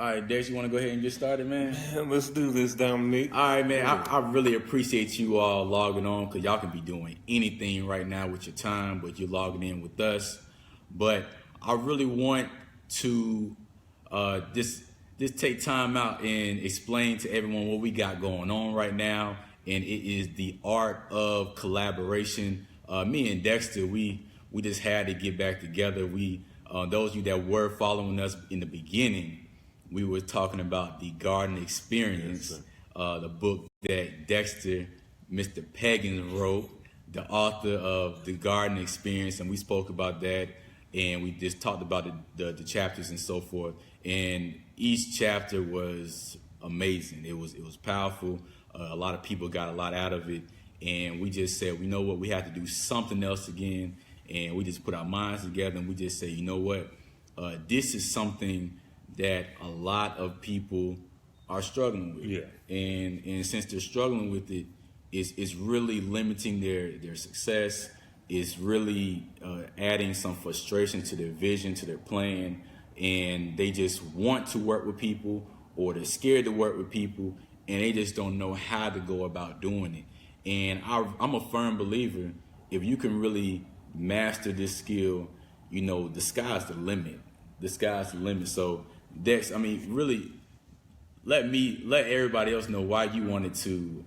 All right, Dex, you want to go ahead and get started, man? Let's do this, Dominique. All right, man. I really appreciate you all logging on because y'all can be doing anything right now with your time, but you're logging in with us. But I really want to just take time out and explain to everyone what we got going on right now, and it is the art of collaboration. Me and Dexter, we just had to get back together. Those of you that were following us in the beginning, we were talking about the Garden Experience, the book that Dexter, Mr. Peggins wrote, the author of the Garden Experience, and we spoke about that, and we just talked about the chapters and so forth. And each chapter was amazing. It was powerful. A lot of people got a lot out of it, and we just said, you know what, we have to do something else again, and we just put our minds together, and we just say, you know what, this is something that a lot of people are struggling with. Yeah. And since they're struggling with it, it's really limiting their success. It's really adding some frustration to their vision, to their plan. And they just want to work with people, or they're scared to work with people, and they just don't know how to go about doing it. And I'm a firm believer, if you can really master this skill, you know, the sky's the limit. The sky's the limit. So Dex, I mean, really, let everybody else know why you wanted to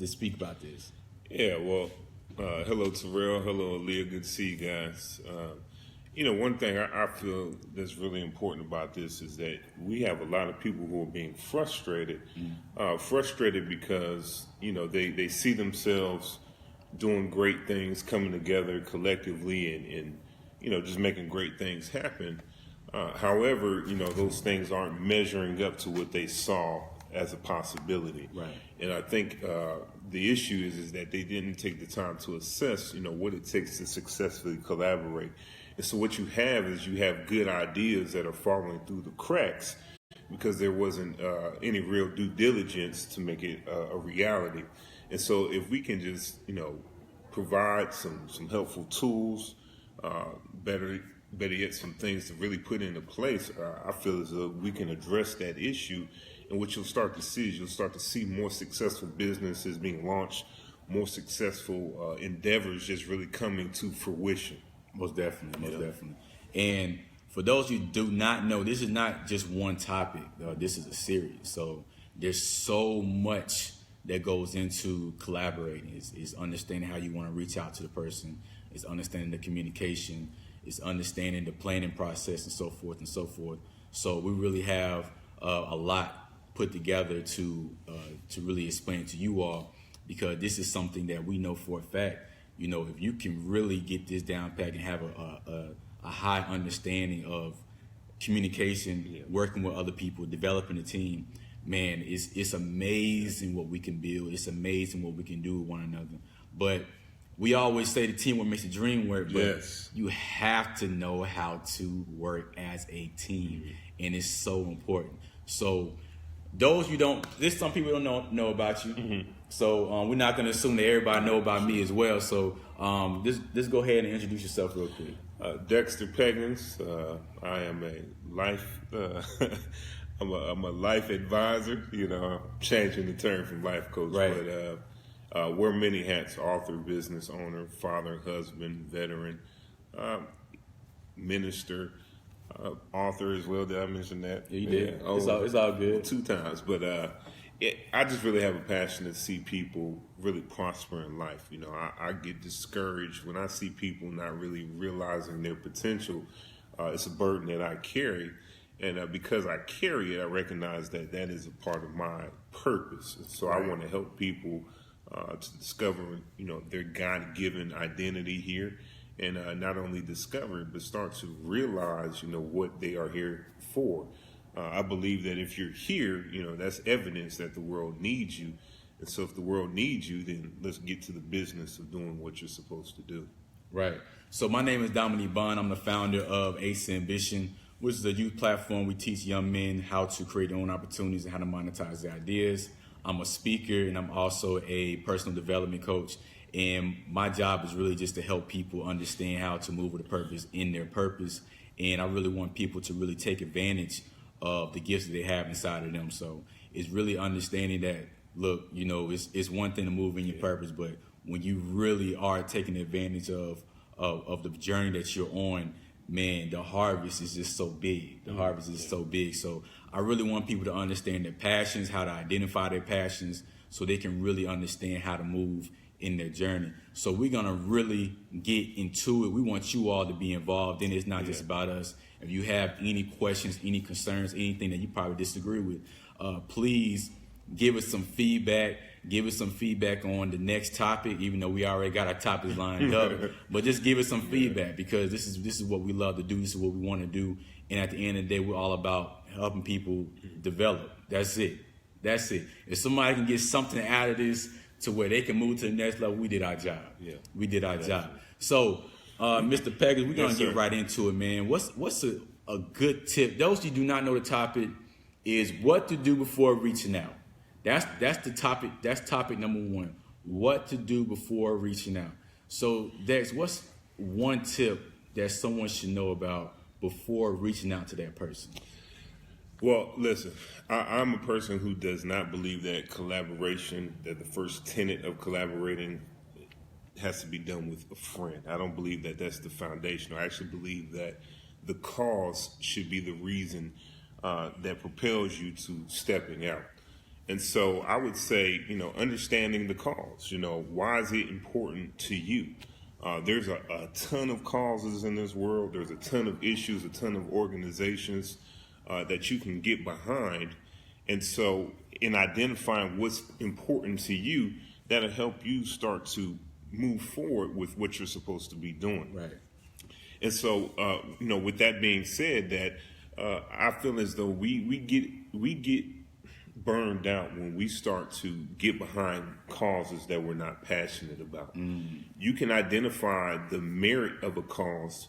speak about this. Yeah, well, hello, Terrell. Hello, Aaliyah. Good to see you guys. One thing I feel that's really important about this is that we have a lot of people who are being frustrated, frustrated because, they see themselves doing great things, coming together collectively and just making great things happen. However, those things aren't measuring up to what they saw as a possibility. Right. And I think the issue is that they didn't take the time to assess, what it takes to successfully collaborate. And so what you have is you have good ideas that are falling through the cracks because there wasn't any real due diligence to make it a reality. And so if we can just, provide some helpful tools, better yet, some things to really put into place, I feel as though we can address that issue. And what you'll start to see is you'll start to see more successful businesses being launched, more successful endeavors just really coming to fruition. Most definitely. And for those who do not know, this is not just one topic. This is a series. So there's so much that goes into collaborating. It's understanding how you want to reach out to the person. It's understanding the communication. It's understanding the planning process and so forth and so forth. So we really have a lot put together to really explain to you all, because this is something that we know for a fact. If you can really get this down pat and have a high understanding of communication, working with other people, developing a team, man, it's amazing what we can build. It's amazing what we can do with one another. But we always say the teamwork makes the dream work, but you have to know how to work as a team, and it's so important. So those you don't, there's some people don't know about you. So we're not going to assume that everybody know about me as well. So just go ahead and introduce yourself real quick. Dexter Peggins. I am a life. I'm a life advisor. I'm changing the term from life coach, right. But wear many hats: author, business owner, father, husband, veteran, minister, author as well. Did I mention that? Yeah, you did. It's all good. 2 times, but I just really have a passion to see people really prosper in life. I get discouraged when I see people not really realizing their potential. It's a burden that I carry. And because I carry it, I recognize that is a part of my purpose. And so I want to help people to discover, their God-given identity here, and not only discover it, but start to realize, what they are here for. I believe that if you're here, that's evidence that the world needs you. And so if the world needs you, then let's get to the business of doing what you're supposed to do. Right. So my name is Dominique. I'm the founder of Ace Ambition, which is a youth platform. We teach young men how to create their own opportunities and how to monetize their ideas. I'm a speaker, and I'm also a personal development coach. And my job is really just to help people understand how to move with a purpose in their purpose. And I really want people to really take advantage of the gifts that they have inside of them. So it's really understanding that, look, you know, it's one thing to move in your purpose, but when you really are taking advantage of the journey that you're on, man, the harvest is just so big. The harvest is so big. So I really want people to understand their passions, how to identify their passions, so they can really understand how to move in their journey. So we're going to really get into it. We want you all to be involved in it. It's not just about us. If you have any questions, any concerns, anything that you probably disagree with, please give us some feedback. Give us some feedback on the next topic, even though we already got our topics lined up. But just give us some feedback, because this is what we love to do. This is what we want to do. And at the end of the day, we're all about helping people develop. That's it. That's it. If somebody can get something out of this to where they can move to the next level, we did our job. Yeah, we did our job. So, Mr. Peggins, we're gonna get right into it, man. What's a good tip? Those who do not know the topic is what to do before reaching out. That's the topic. That's topic number one. What to do before reaching out. So, Dex, what's one tip that someone should know about before reaching out to that person? Well, listen, I'm a person who does not believe that collaboration, that the first tenet of collaborating has to be done with a friend. I don't believe that that's the foundation. I actually believe that the cause should be the reason that propels you to stepping out. And so I would say, you know, understanding the cause, you know, why is it important to you? There's a ton of causes in this world. There's a ton of issues, a ton of organizations that you can get behind. And so in identifying what's important to you, that'll help you start to move forward with what you're supposed to be doing. Right. And so, you know, with that being said, that I feel as though we get burned out when we start to get behind causes that we're not passionate about. You can identify the merit of a cause.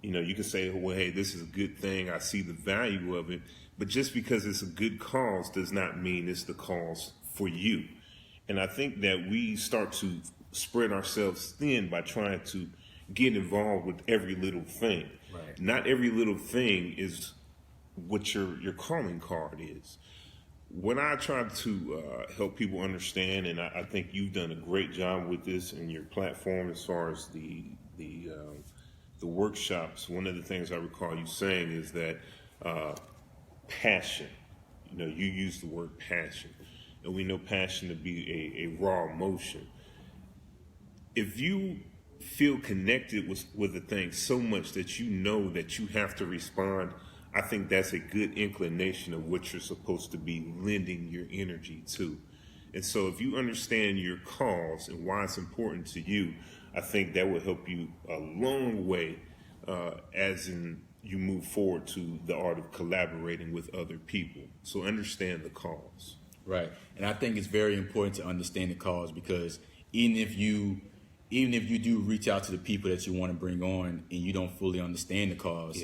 You know, you can say, well, hey, this is a good thing. I see the value of it. But just because it's a good cause does not mean it's the cause for you. And I think that we start to spread ourselves thin by trying to get involved with every little thing. Right. Not every little thing is what your calling card is. What I try to help people understand, and I think you've done a great job with this in your platform as far as the workshops. One of the things I recall you saying is that passion. You know, you use the word passion, and we know passion to be a raw emotion. If you feel connected with a thing so much that you know that you have to respond, I think that's a good inclination of what you're supposed to be lending your energy to. And so if you understand your cause and why it's important to you, I think that will help you a long way as in you move forward to the art of collaborating with other people. So understand the cause. Right. And I think it's very important to understand the cause, because even if you do reach out to the people that you want to bring on and you don't fully understand the cause,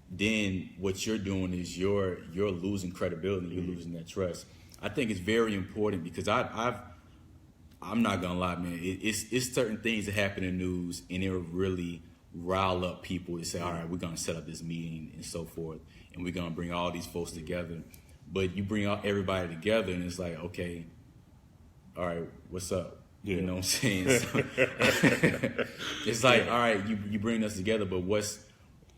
then what you're doing is you're losing credibility, you're losing that trust. I think it's very important, because I'm not gonna lie, man. It's certain things that happen in the news, and it'll really rile up people to say, all right, we're gonna set up this meeting and so forth, and we're gonna bring all these folks together. But you bring everybody together, and it's like, okay, all right, what's up? You know what I'm saying? So, it's like, all right, you bring us together, but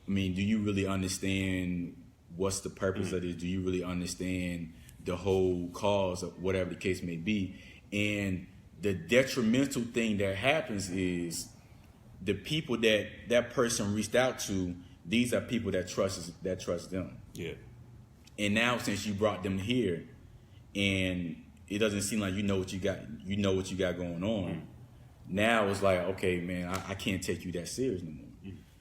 do you really understand what's the purpose of this? Do you really understand the whole cause of whatever the case may be? And the detrimental thing that happens is the people that person reached out to, these are people that trust them. Yeah. And now since you brought them here, and it doesn't seem like you know what you got going on, now it's like, okay, man, I can't take you that serious no more.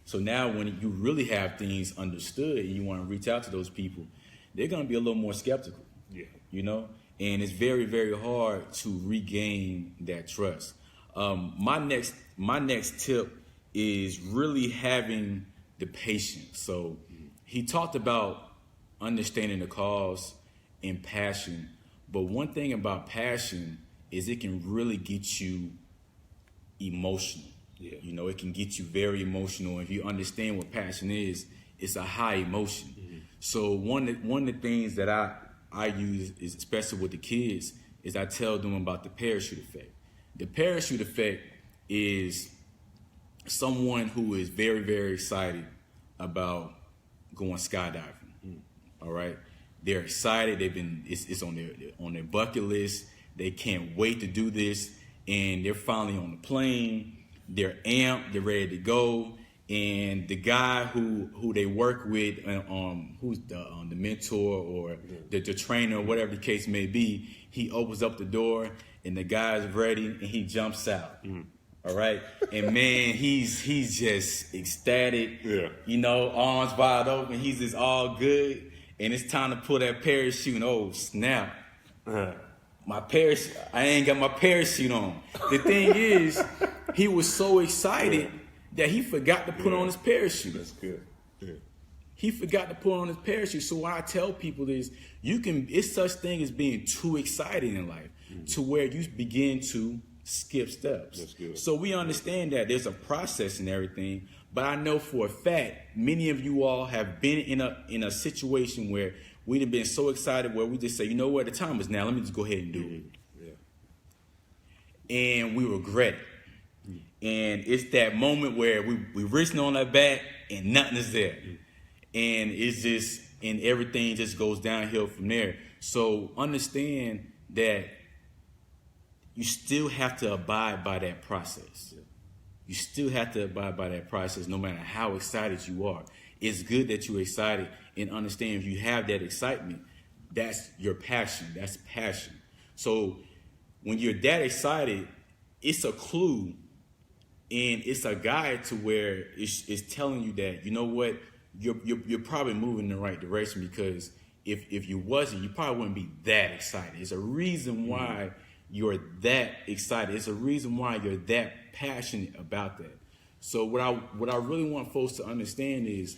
So now when you really have things understood and you want to reach out to those people, they're going to be a little more skeptical. Yeah. You know? And it's very, very hard to regain that trust. My next tip is really having the patience. So he talked about understanding the cause and passion. But one thing about passion is it can really get you emotional. Yeah. You know, it can get you very emotional. If you understand what passion is, it's a high emotion. So one of the things that I use is, especially with the kids, is I tell them about the parachute effect. The parachute effect is someone who is very, very excited about going skydiving. All right, they're excited. It's on their bucket list. They can't wait to do this, and they're finally on the plane. They're amped. They're ready to go. And the guy who they work with, who's the mentor or the trainer, or whatever the case may be, he opens up the door, and the guy's ready, and he jumps out. All right, and man, he's just ecstatic. Yeah. You know, arms wide open. He's just all good, and it's time to pull that parachute. And oh snap! My parachute. I ain't got my parachute on. The thing is, he was so excited that he forgot to put on his parachute. That's good. Yeah. He forgot to put on his parachute. So what I tell people is, it's such thing as being too excited in life to where you begin to skip steps. That's good. So we understand that there's a process and everything, but I know for a fact many of you all have been in a situation where we'd have been so excited where we just say, you know what, the time is now. Let me just go ahead and do it. Yeah. And we regret it. And it's that moment where we reaching on our back and nothing is there. And it's just, and everything just goes downhill from there. So understand that you still have to abide by that process. You still have to abide by that process no matter how excited you are. It's good that you're excited, and understand if you have that excitement, that's your passion. That's passion. So when you're that excited, it's a clue and it's a guide to where it's telling you that, you know what, you're probably moving in the right direction, because if you wasn't, you probably wouldn't be that excited. It's a reason why you're that excited. It's a reason why you're that passionate about that. So what I really want folks to understand is,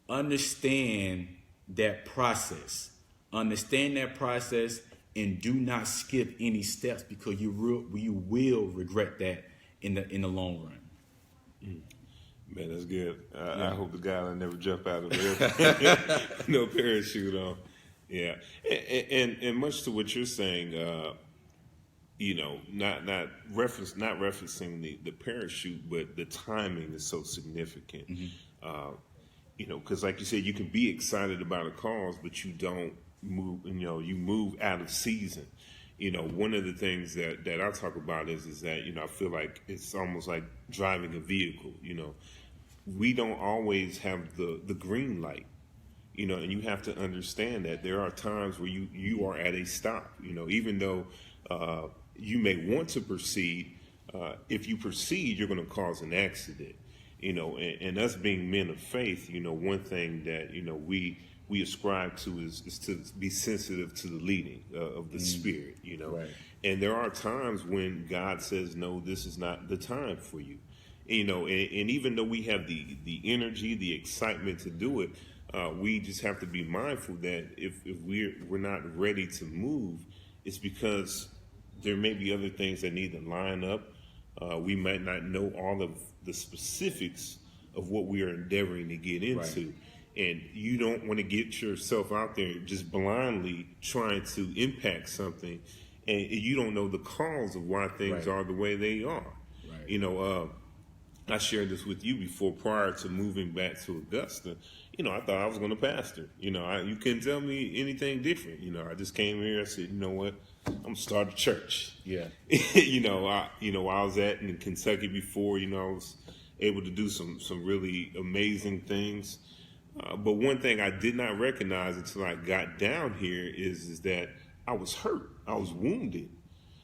understand that process. Understand that process, and do not skip any steps, because you will regret that in the long run. Man, that's good. I hope the guy will never jump out of there. No parachute on. Yeah, and much to what you're saying, you know, not referencing the parachute, but the timing is so significant. You know, because like you said, you can be excited about a cause, but you don't move. You know, you move out of season. You know, one of the things that I talk about is that, you know, I feel like it's almost like driving a vehicle. You know, we don't always have the green light. You know, and you have to understand that there are times where you are at a stop. You know, even though you may want to proceed, if you proceed, you're going to cause an accident. You know, and us being men of faith, you know, one thing that, you know, we ascribe to is to be sensitive to the leading of the Spirit, you know. Right. And there are times when God says, no, this is not the time for you. You know, and even though we have the energy, the excitement to do it, we just have to be mindful that if we're not ready to move, it's because there may be other things that need to line up. We might not know all of the specifics of what we are endeavoring to get into. Right. And you don't want to get yourself out there just blindly trying to impact something, and you don't know the cause of why things are the way they are. Right. You know, I shared this with you before, prior to moving back to Augusta. You know, I thought I was going to pastor. You know, you couldn't tell me anything different. You know, I just came here. I said, you know what, I'm gonna start a church. Yeah. I was in Kentucky before. You know, I was able to do some really amazing things. But one thing I did not recognize until I got down here is that I was hurt. I was wounded.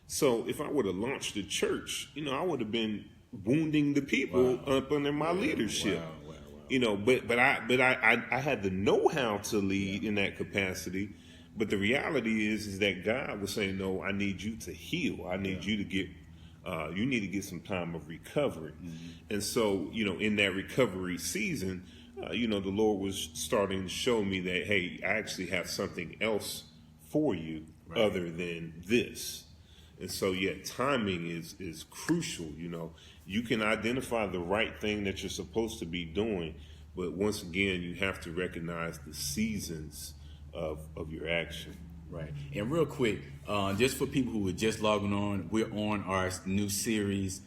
So if I would have launched a church, you know, I would have been wounding the people up under my leadership. Wow. You know, but I had the know-how to lead in that capacity. But the reality is that God was saying, no, I need you to heal. I need you to get, you need to get some time of recovery. And so, you know, in that recovery season, you know, the Lord was starting to show me that, hey, I actually have something else for you other than this. And so, timing is crucial. You know, you can identify the right thing that you're supposed to be doing, But once again, you have to recognize the seasons of your action. Right. And real quick, just for people who are just logging on, we're on our new series,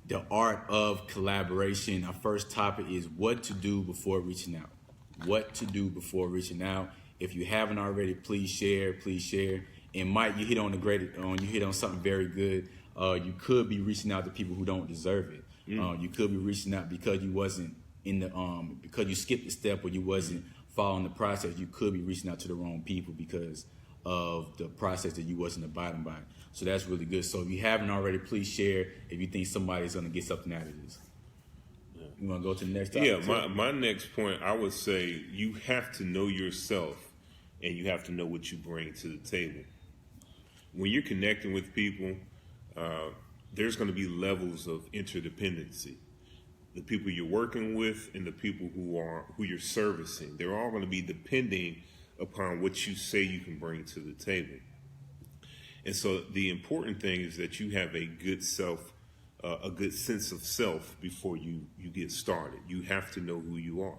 The Art of Collaboration. Our first topic is what to do before reaching out. What to do before reaching out. If you haven't already, please share. And Mike, you hit on something very good. You could be reaching out to people who don't deserve it. You could be reaching out because you wasn't because you skipped a step or you wasn't following the process. You could be reaching out to the wrong people because of the process that you wasn't abiding by. So that's really good. So if you haven't already, please share if you think somebody's going to get something out of this. You want to go to the next topic? Yeah, my next point, I would say you have to know yourself and you have to know what you bring to the table. When you're connecting with people, there's going to be levels of interdependency. The people you're working with and the people who you're servicing, they're all going to be depending upon what you say you can bring to the table. And so the important thing is that you have a good sense of self before you get started. You have to know who you are.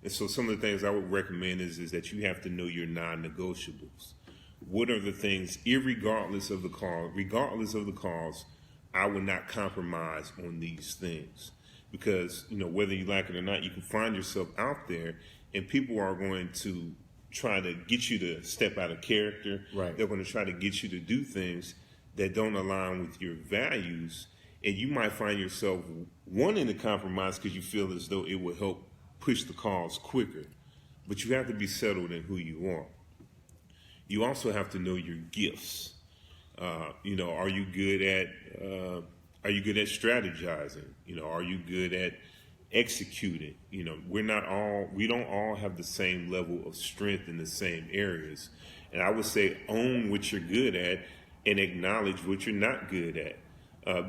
And so some of the things I would recommend is that you have to know your non-negotiables. What are the things, regardless of the cause, I would not compromise on these things. Because, whether you like it or not, you can find yourself out there and people are going to try to get you to step out of character. Right. They're going to try to get you to do things that don't align with your values. And you might find yourself wanting to compromise because you feel as though it will help push the cause quicker. But you have to be settled in who you are. You also have to know your gifts. Are you good at strategizing? Are you good at executing? We don't all have the same level of strength in the same areas. And I would say own what you're good at and acknowledge what you're not good at.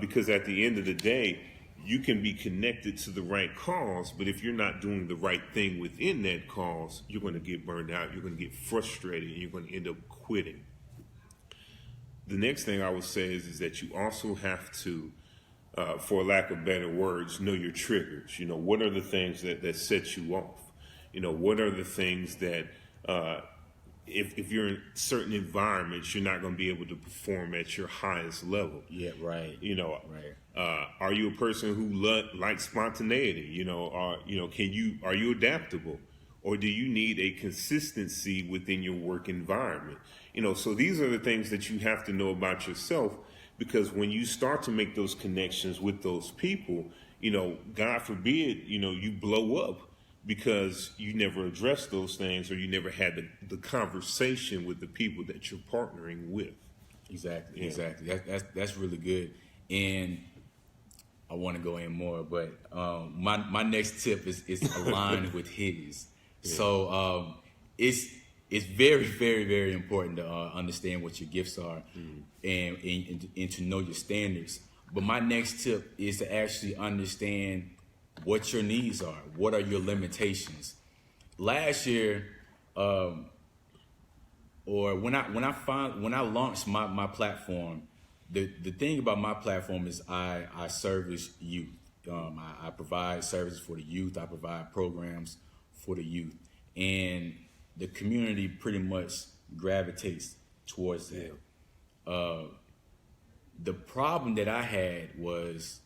Because at the end of the day, you can be connected to the right cause, but if you're not doing the right thing within that cause, you're going to get burned out, you're going to get frustrated, and you're going to end up quitting. The next thing I would say is that you also have to, for lack of better words, know your triggers. What are the things that set you off? What are the things that if you're in certain environments, you're not going to be able to perform at your highest level. Yeah, right. Right. Are you a person who likes spontaneity? Are you adaptable? Or do you need a consistency within your work environment? So these are the things that you have to know about yourself, because when you start to make those connections with those people, God forbid, you blow up because you never addressed those things or you never had the conversation with the people that you're partnering with. Exactly. That's really good. And I want to go in more, but my next tip is aligned with his. Yeah. So it's very, very, very important to understand what your gifts are and to know your standards. But my next tip is to actually understand what your needs are. What are your limitations? Last year, or when I launched my platform, the thing about my platform is I service youth. I provide services for the youth. I provide programs for the youth, and the community pretty much gravitates towards that. The problem that I had was,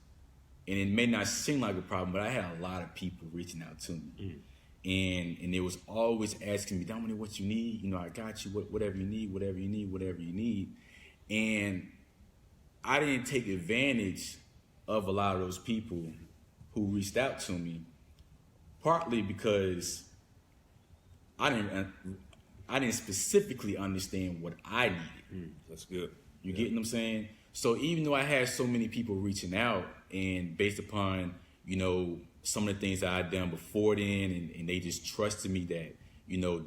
and it may not seem like a problem, but I had a lot of people reaching out to me. And they was always asking me, Dominique, what you need? I got you, whatever you need. And I didn't take advantage of a lot of those people who reached out to me, partly because I didn't specifically understand what I needed. That's good. You get what I'm saying? So even though I had so many people reaching out, and based upon, some of the things that I'd done before then, and they just trusted me that,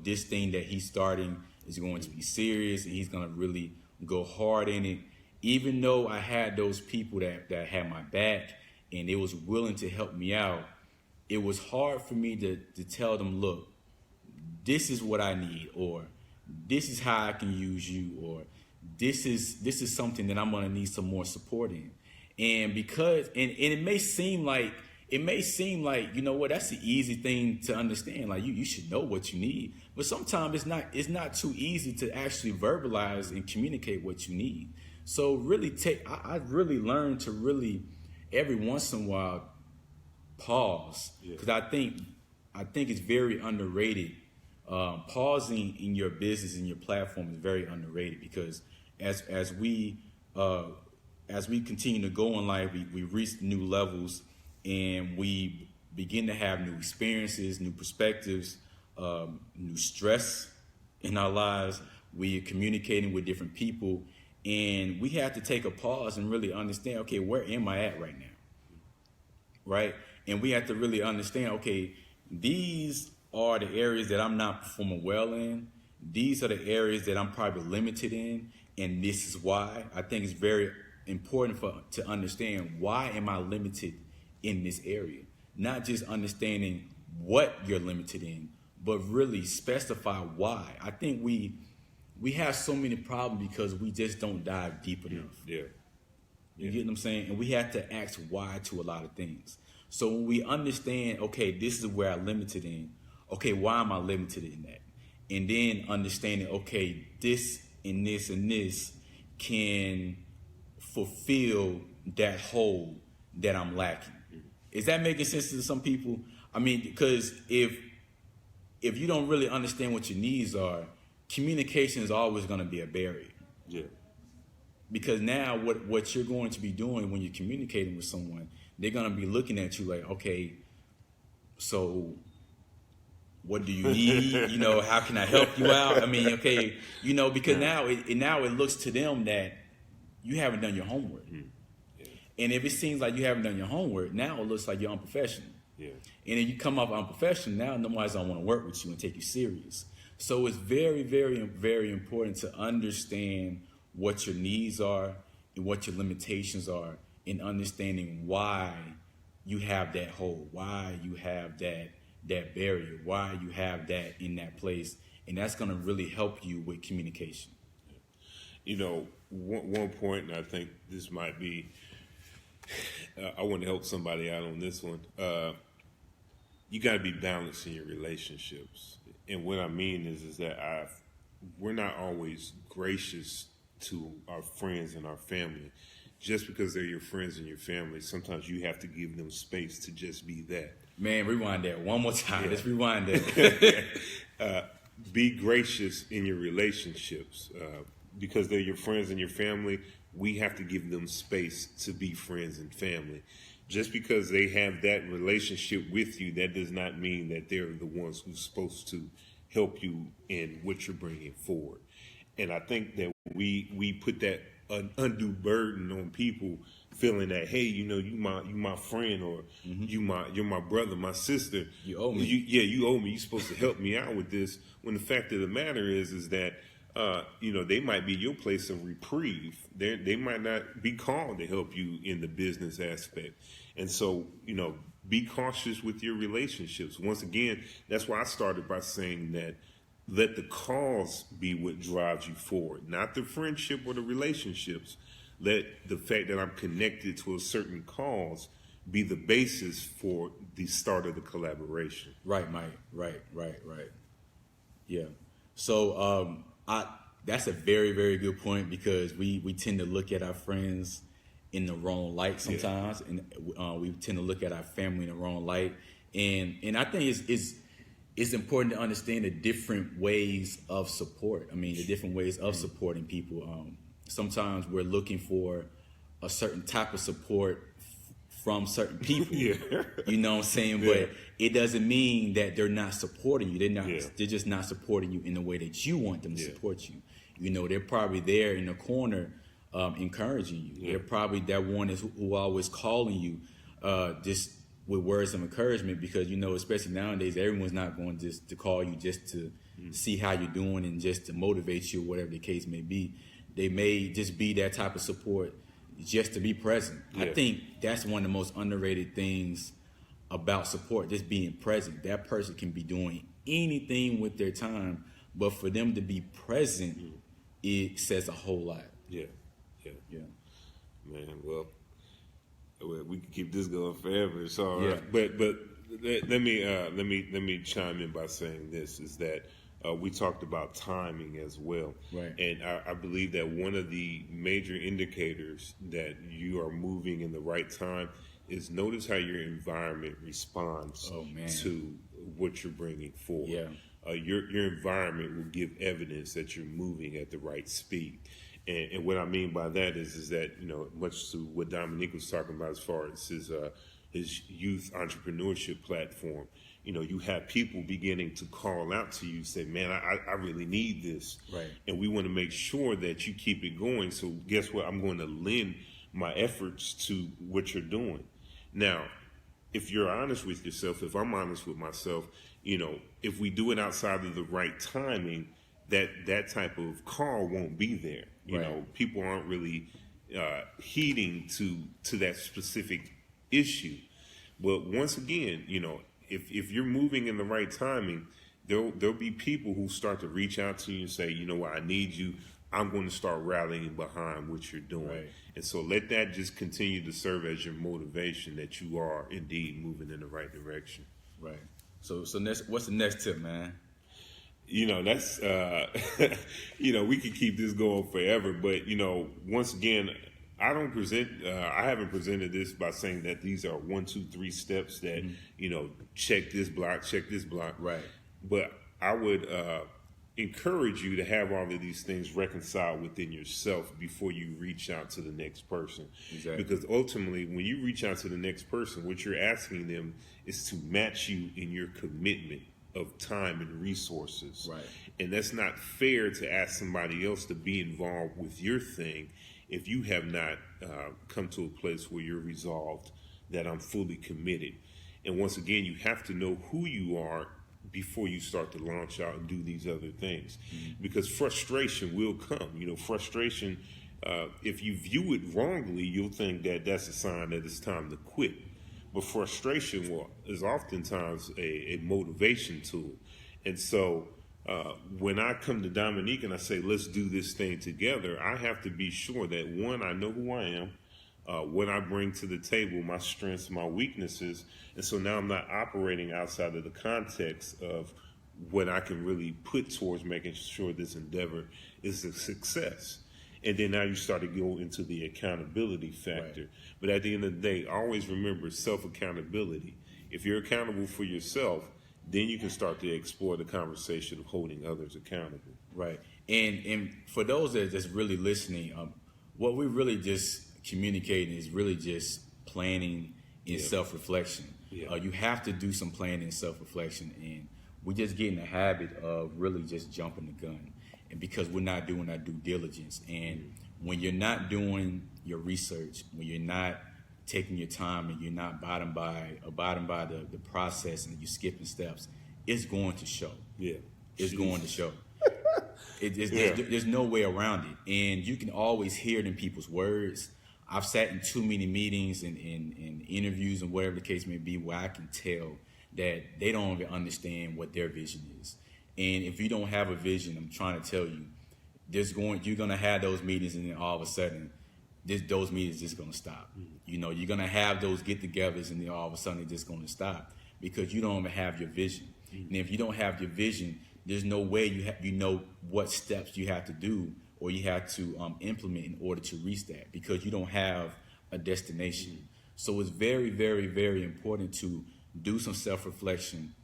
this thing that he's starting is going to be serious and he's going to really go hard in it. Even though I had those people that had my back and they was willing to help me out, it was hard for me to tell them, look, this is what I need, or this is how I can use you, or this is something that I'm going to need some more support in. And because, and it may seem like it may seem like, you know what, that's the easy thing to understand. Like you should know what you need. But sometimes it's not too easy to actually verbalize and communicate what you need. So really I really learned to really every once in a while pause. Because I think it's very underrated. Pausing in your business and your platform is very underrated because as we continue to go in life, we reach new levels and we begin to have new experiences, new perspectives, new stress in our lives. We are communicating with different people, and we have to take a pause and really understand, okay, where am I at right now? Right? And we have to really understand, okay, these are the areas that I'm not performing well in. These are the areas that I'm probably limited in, and this is why. I think it's very important to understand, why am I limited in this area? Not just understanding what you're limited in, but really specify why. I think we have so many problems because we just don't dive deep enough. Yeah. You get what I'm saying? And we have to ask why to a lot of things. So when we understand, okay, this is where I'm limited in. Okay, why am I limited in that? And then understanding, okay, this and this and this can fulfill that hole that I'm lacking. Is that making sense to some people? I mean, because if you don't really understand what your needs are, communication is always going to be a barrier. Yeah. Because now what you're going to be doing when you're communicating with someone, they're going to be looking at you like, okay, so what do you need? You know, how can I help you out? I mean, okay, you know, because now it looks to them that you haven't done your homework. Yeah. And if it seems like you haven't done your homework, now it looks like you're unprofessional. Yeah. And if you come off unprofessional, now nobody's going to want to work with you and take you serious. So it's very, very, very important to understand what your needs are and what your limitations are, in understanding why you have that hole, why you have that barrier, why you have that in that place. And that's going to really help you with communication. You know, one point, and I think this might be, I want to help somebody out on this one. You got to be balanced in your relationships. And what I mean is that we're not always gracious to our friends and our family. Just because they're your friends and your family, sometimes you have to give them space to just be that. Man, rewind that one more time. Yeah. Let's rewind that. Be gracious in your relationships. Because they're your friends and your family, we have to give them space to be friends and family. Just because they have that relationship with you, that does not mean that they're the ones who's supposed to help you in what you're bringing forward. And I think that we put that an undue burden on people, feeling that, hey, you know, you my friend, or you're my brother, my sister. You owe me. You owe me. You're supposed to help me out with this. When the fact of the matter is that you know, they might be your place of reprieve. They might not be called to help you in the business aspect. And so, you know, be cautious with your relationships. Once again, that's why I started by saying that let the cause be what drives you forward, not the friendship or the relationships. Let the fact that I'm connected to a certain cause be the basis for the start of the collaboration. Right, Mike. Right. Yeah. So that's a very, very good point, because we tend to look at our friends in the wrong light sometimes, and we tend to look at our family in the wrong light. And I think it's important to understand the different ways of support. I mean, the different ways of supporting people. Sometimes we're looking for a certain type of support from certain people. You know what I'm saying? But it doesn't mean that they're not supporting you. They're just not supporting you in the way that you want them to support you. You know, they're probably there in the corner encouraging you. They're probably that one who always calling you just with words of encouragement, because, you know, especially nowadays, everyone's not going just to call you just to see how you're doing and just to motivate you, or whatever the case may be. They may just be that type of support just to be present. I think that's one of the most underrated things about support, just being present. That person can be doing anything with their time, but for them to be present, it says a whole lot. Yeah. Man, well, Well, we can keep this going forever. So, Yeah. but let me chime in by saying this is that we talked about timing as well, Right. and I believe that one of the major indicators that you are moving in the right time is notice how your environment responds Oh, man. to what you're bringing forward. Yeah. Your environment will give evidence that you're moving at the right speed. And what I mean by that is that, you know, much to what Dominique was talking about as far as his youth entrepreneurship platform, you know, you have people beginning to call out to you, say, man, I really need this. Right. And we want to make sure that you keep it going. So guess what? I'm going to lend my efforts to what you're doing. Now, if you're honest with yourself, if I'm honest with myself, you know, if we do it outside of the right timing, that type of call won't be there. You Right. know, people aren't really heeding to that specific issue. But once again, you know, if you're moving in the right timing, there'll be people who start to reach out to you and say, you know what, I need you. I'm going to start rallying behind what you're doing. Right. And so let that just continue to serve as your motivation that you are indeed moving in the right direction. Right. So next, what's the next tip, man? You know, that's, you know, we could keep this going forever, but, you know, once again, I haven't presented this by saying that these are 1, 2, 3 steps that, you know, check this block. Right. But I would encourage you to have all of these things reconciled within yourself before you reach out to the next person. Exactly. Because ultimately, when you reach out to the next person, what you're asking them is to match you in your commitment of time and resources. Right. And that's not fair to ask somebody else to be involved with your thing if you have not come to a place where you're resolved that I'm fully committed. And once again, you have to know who you are before you start to launch out and do these other things. Because frustration will come. You know, frustration, if you view it wrongly, you'll think that that's a sign that it's time to quit. But frustration is oftentimes a motivation tool. And so when I come to Dominique and I say, let's do this thing together, I have to be sure that, one, I know who I am, what I bring to the table, my strengths, my weaknesses. And so now I'm not operating outside of the context of what I can really put towards making sure this endeavor is a success. And then now you start to go into the accountability factor. Right. But at the end of the day, always remember self-accountability. If you're accountable for yourself, then you can start to explore the conversation of holding others accountable. Right. And for those that just really listening, what we really just communicating is really just planning and self-reflection. Yeah. You have to do some planning and self-reflection, and we just get in the habit of really just jumping the gun, and because we're not doing our due diligence. And when you're not doing your research, when you're not taking your time and you're not abiding by the process and you're skipping steps, it's going to show. Yeah. It's going to show. There's no way around it. And you can always hear it in people's words. I've sat in too many meetings and interviews and whatever the case may be where I can tell that they don't even understand what their vision is. And if you don't have a vision, I'm trying to tell you, you're going to have those meetings, and then all of a sudden, those meetings just going to stop. You know, you're going to have those get-togethers, and then all of a sudden, they're just going to stop because you don't even have your vision. And if you don't have your vision, there's no way you know what steps you have to do or you have to implement in order to reach that, because you don't have a destination. So it's very, very, very important to do some self-reflection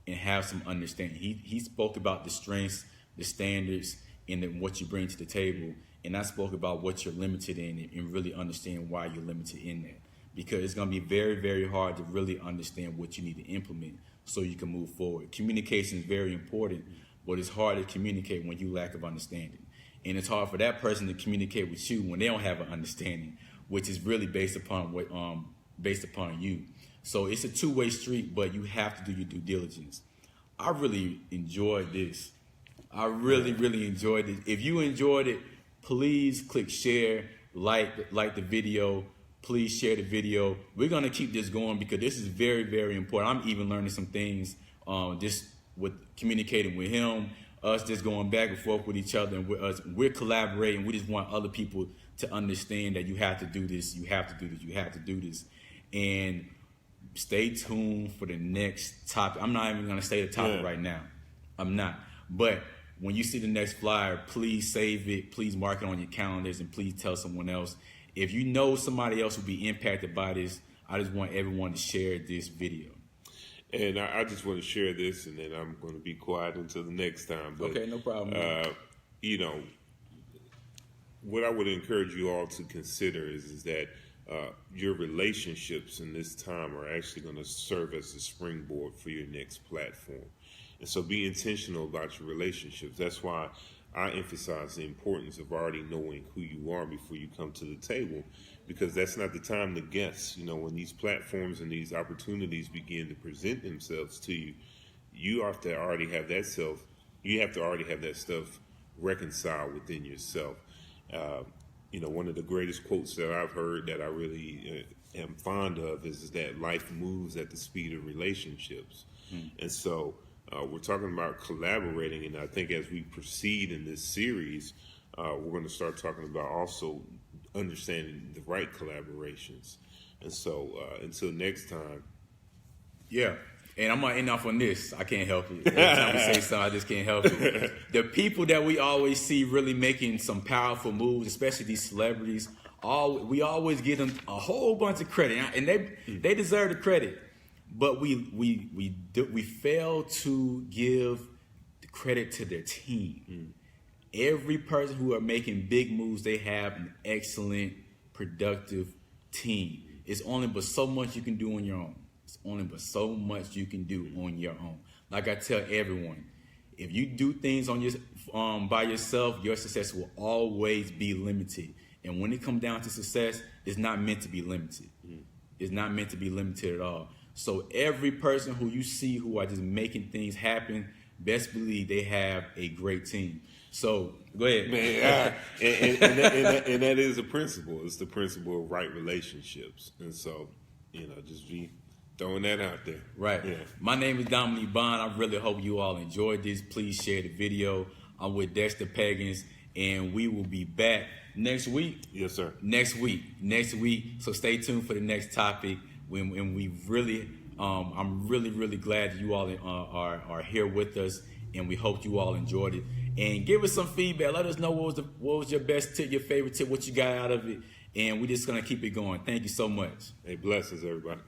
and have some understanding. He spoke about the strengths, the standards, and then what you bring to the table. And I spoke about what you're limited in and really understand why you're limited in that. Because it's going to be very, very hard to really understand what you need to implement so you can move forward. Communication is very important, but it's hard to communicate when you lack of understanding. And it's hard for that person to communicate with you when they don't have an understanding, which is really based upon you. So it's a two-way street, but you have to do your due diligence. I really enjoyed this. I really, really enjoyed it. If you enjoyed it, please click share, like the video. Please share the video. We're going to keep this going because this is very, very important. I'm even learning some things just with communicating with him, us just going back and forth with each other, and we're collaborating. We just want other people to understand that you have to do this, you have to do this, you have to do this. And stay tuned for the next topic. I'm not even going to say the topic right now. I'm not. But when you see the next flyer, please save it. Please mark it on your calendars, and please tell someone else. If you know somebody else will be impacted by this, I just want everyone to share this video. And I just want to share this, and then I'm going to be quiet until the next time. But, okay, no problem. You know, what I would encourage you all to consider is that your relationships in this time are actually going to serve as a springboard for your next platform. And so be intentional about your relationships. That's why I emphasize the importance of already knowing who you are before you come to the table, because that's not the time to guess. You know, when these platforms and these opportunities begin to present themselves to you, you have to already have that stuff reconciled within yourself. You know, one of the greatest quotes that I've heard that I really am fond of is that life moves at the speed of relationships. And so we're talking about collaborating, and I think as we proceed in this series, we're going to start talking about also understanding the right collaborations. And so until next time. Yeah. And I'm going to end off on this. I can't help it. Every time we say something, I just can't help it. The people that we always see really making some powerful moves, especially these celebrities, we always give them a whole bunch of credit. And they deserve the credit. But we fail to give the credit to their team. Every person who are making big moves, they have an excellent, productive team. It's only but so much you can do on your own. It's only but so much you can do on your own. Like I tell everyone, if you do things on your by yourself, your success will always be limited. And when it comes down to success, it's not meant to be limited. It's not meant to be limited at all. So every person who you see who are just making things happen, best believe they have a great team. So go ahead, man. And that is a principle. It's the principle of right relationships. And so, you know, just be throwing that out there. Right. Yeah. My name is Dominique Bond. I really hope you all enjoyed this. Please share the video. I'm with Dexter Peggins, and we will be back next week. Yes, sir. Next week. So stay tuned for the next topic. When we really, I'm really glad that you all are here with us, and we hope you all enjoyed it. And give us some feedback. Let us know what was your best tip, your favorite tip, what you got out of it, and we're just gonna keep it going. Thank you so much. Hey, blessings, everybody.